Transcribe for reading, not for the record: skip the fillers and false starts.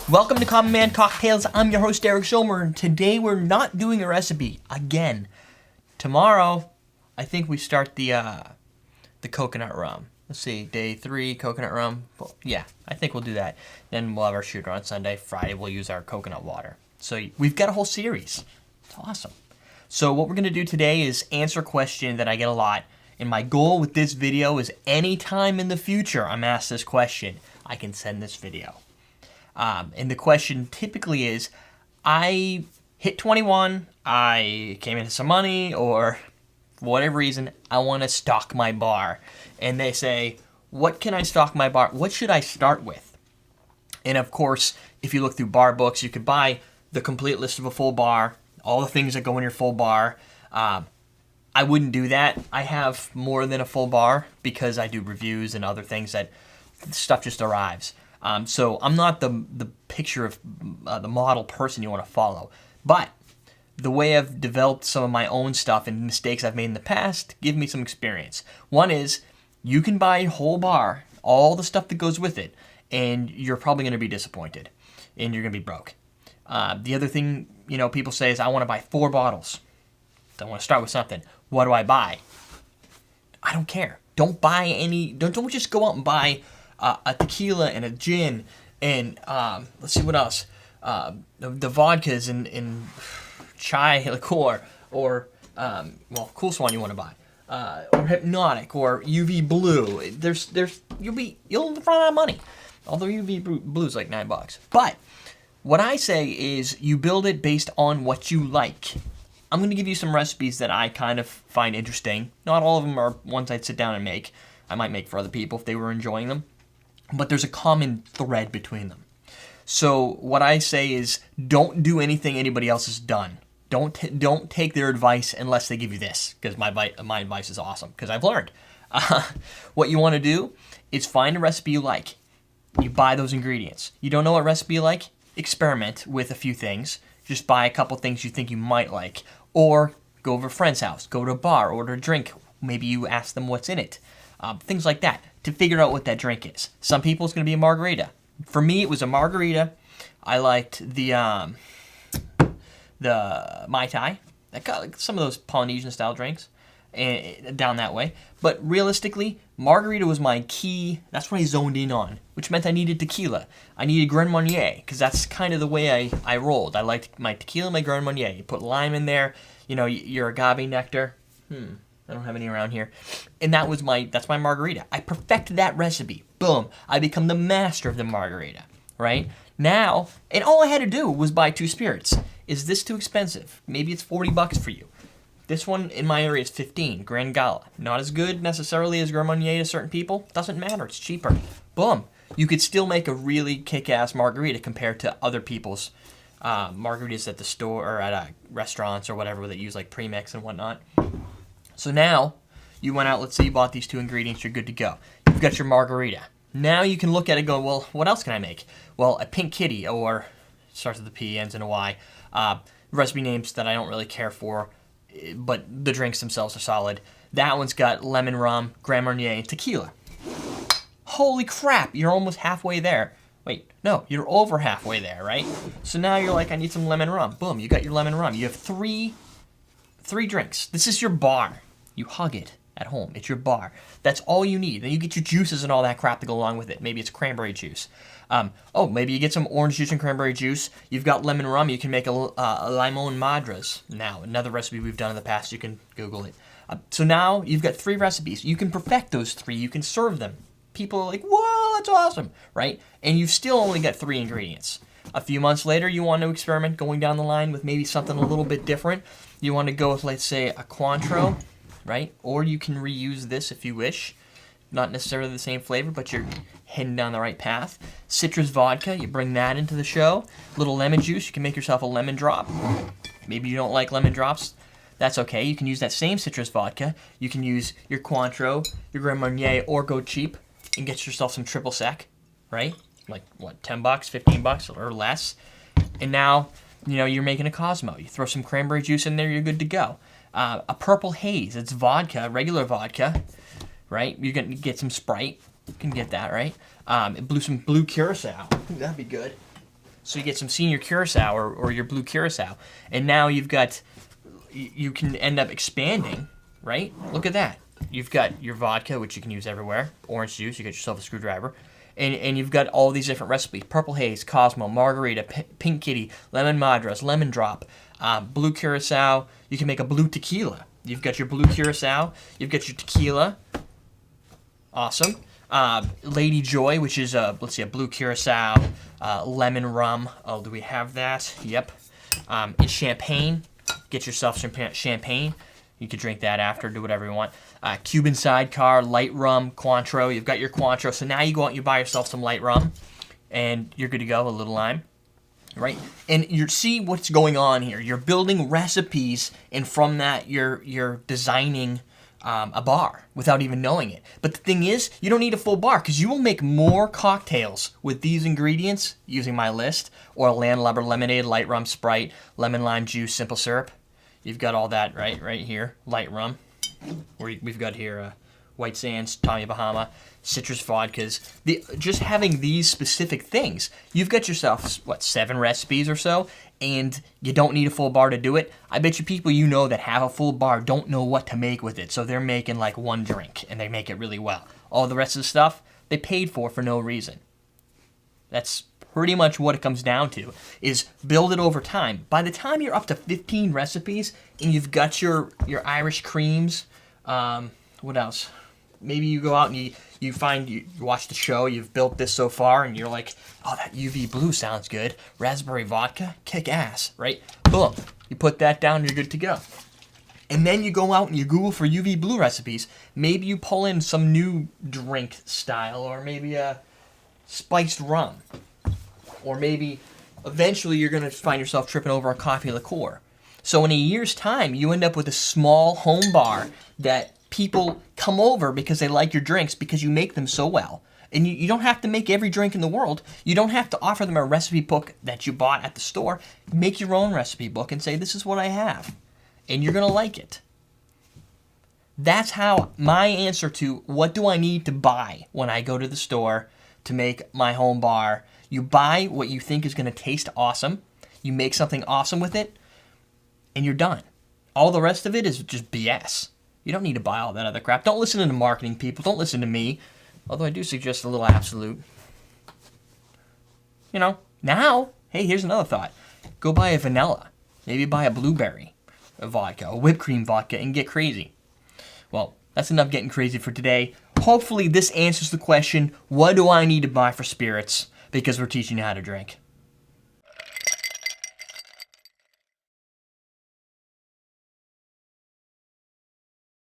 Welcome to Common Man Cocktails. I'm your host, Eric Schulmer, and today we're not doing a recipe again. Tomorrow, I think we start the coconut rum. Let's see, day 3, coconut rum. Well, yeah, I think we'll do that. Then we'll have our shooter on Sunday. Friday, we'll use our coconut water. So we've got a whole series. It's awesome. So what we're going to do today is answer a question that I get a lot. And my goal with this video is anytime in the future I'm asked this question, I can send this video. And the question typically is, I hit 21, I came into some money, or for whatever reason, I want to stock my bar. And they say, what can I stock my bar? What should I start with? And of course, if you look through bar books, you could buy the complete list of a full bar, all the things that go in your full bar. I wouldn't do that. I have more than a full bar because I do reviews and other things that stuff just arrives. So I'm not the picture of the model person you want to follow. But the way I've developed some of my own stuff and mistakes I've made in the past give me some experience. One is you can buy a whole bar, all the stuff that goes with it, and you're probably going to be disappointed and you're going to be broke. The other thing, people say is I want to buy 4 bottles. I want to start with something. What do I buy? I don't care. Don't buy any. Don't just go out and buy a tequila and a gin and let's see what else. The vodkas and chai liqueur or Cool Swan you want to buy or Hypnotic or UV Blue. You'll run out of money. Although UV Blue is like $9. But what I say is you build it based on what you like. I'm going to give you some recipes that I kind of find interesting. Not all of them are ones I'd sit down and make. I might make for other people if they were enjoying them. But there's a common thread between them. So what I say is don't do anything anybody else has done. Don't take their advice unless they give you this, because my advice is awesome, because I've learned. What you want to do is find a recipe you like. You buy those ingredients. You don't know what recipe you like? Experiment with a few things. Just buy a couple things you think you might like. Or go over to a friend's house, go to a bar, order a drink. Maybe you ask them what's in it. Things like that to figure out what that drink is. Some people it's going to be a margarita. For me, it was a margarita. I liked the Mai Tai. I got like some of those Polynesian style drinks down that way. But realistically, margarita was my key. That's what I zoned in on, which meant I needed tequila. I needed Grand Marnier because that's kind of the way I rolled. I liked my tequila and my Grand Marnier. You put lime in there, your agave nectar. I don't have any around here. And that's my margarita. I perfected that recipe. Boom. I become the master of the margarita, right? Now, and all I had to do was buy 2 spirits. Is this too expensive? Maybe it's $40 for you. This one in my area is $15, Grand Gala. Not as good necessarily as Grand Marnier to certain people. Doesn't matter, it's cheaper. Boom. You could still make a really kick-ass margarita compared to other people's margaritas at the store or at restaurants or whatever that use like premix and whatnot. So now, you went out, let's say you bought these 2 ingredients, you're good to go. You've got your margarita. Now you can look at it and go, well, what else can I make? Well, a Pink Kitty, or starts with a P, ends in a Y. Recipe names that I don't really care for, but the drinks themselves are solid. That one's got lemon rum, Grand Marnier, and tequila. Holy crap, you're almost halfway there. Wait, no, you're over halfway there, right? So now you're like, I need some lemon rum. Boom, you got your lemon rum. You have three drinks. This is your bar. You hug it at home. It's your bar. That's all you need. Then you get your juices and all that crap to go along with it. Maybe it's cranberry juice. Maybe you get some orange juice and cranberry juice. You've got lemon rum. You can make a limon madras. Now, another recipe we've done in the past. You can Google it. So now you've got 3 recipes. You can perfect those 3. You can serve them. People are like, whoa, that's awesome, right? And you've still only got 3 ingredients. A few months later, you want to experiment going down the line with maybe something a little bit different. You want to go with, let's say, a Cointreau, right? Or you can reuse this if you wish. Not necessarily the same flavor, but you're heading down the right path. Citrus vodka, you bring that into the show. Little lemon juice, you can make yourself a lemon drop. Maybe you don't like lemon drops. That's okay. You can use that same citrus vodka. You can use your Cointreau, your Grand Marnier, or go cheap and get yourself some triple sec, right? Like, what, $10, $15 or less? And now, you're making a Cosmo. You throw some cranberry juice in there, you're good to go. A purple haze, it's vodka, regular vodka, right? You're going to get some Sprite. You can get that, right? Some blue curacao. That'd be good. So you get some senior curacao or your blue curacao, and now you can end up expanding, right? Look at that. You've got your vodka, which you can use everywhere. Orange juice, you get yourself a screwdriver. And you've got all these different recipes. Purple Haze, Cosmo, Margarita, Pink Kitty, Lemon Madras, Lemon Drop, Blue Curacao. You can make a blue tequila. You've got your blue curacao. You've got your tequila. Awesome. Lady Joy, which is, let's see, a blue curacao, lemon rum. Oh, do we have that? Yep. It's champagne. Get yourself some champagne. You could drink that after, do whatever you want. Cuban Sidecar, light rum, Cointreau. You've got your Cointreau. So now you go out and you buy yourself some light rum, and you're good to go, a little lime, right? And you see what's going on here. You're building recipes, and from that, you're designing a bar without even knowing it. But the thing is, you don't need a full bar, because you will make more cocktails with these ingredients, using my list, or landlubber lemonade, light rum, Sprite, lemon lime juice, simple syrup. You've got all that right here. Light rum. We've got here White Sands, Tommy Bahama, citrus vodkas. Just having these specific things, you've got yourself, 7 recipes or so, and you don't need a full bar to do it. I bet you people you know that have a full bar don't know what to make with it, so they're making like one drink, and they make it really well. All the rest of the stuff, they paid for no reason. That's pretty much what it comes down to, is build it over time. By the time you're up to 15 recipes and you've got your Irish creams, what else? Maybe you go out and you watch the show, you've built this so far, and you're like, oh, that UV blue sounds good. Raspberry vodka, kick ass, right? Boom. You put that down and you're good to go. And then you go out and you Google for UV blue recipes. Maybe you pull in some new drink style, or maybe a spiced rum. Or maybe eventually you're going to find yourself tripping over a coffee liqueur. So in a year's time, you end up with a small home bar that people come over because they like your drinks because you make them so well. And you don't have to make every drink in the world. You don't have to offer them a recipe book that you bought at the store. Make your own recipe book and say, this is what I have. And you're going to like it. That's how my answer to what do I need to buy when I go to the store to make my home bar. You buy what you think is going to taste awesome. You make something awesome with it, and you're done. All the rest of it is just BS. You don't need to buy all that other crap. Don't listen to the marketing people. Don't listen to me. Although I do suggest a little Absolute. Now, hey, here's another thought. Go buy a vanilla. Maybe buy a blueberry vodka, a whipped cream vodka, and get crazy. Well, that's enough getting crazy for today. Hopefully this answers the question, what do I need to buy for spirits? Because we're teaching you how to drink.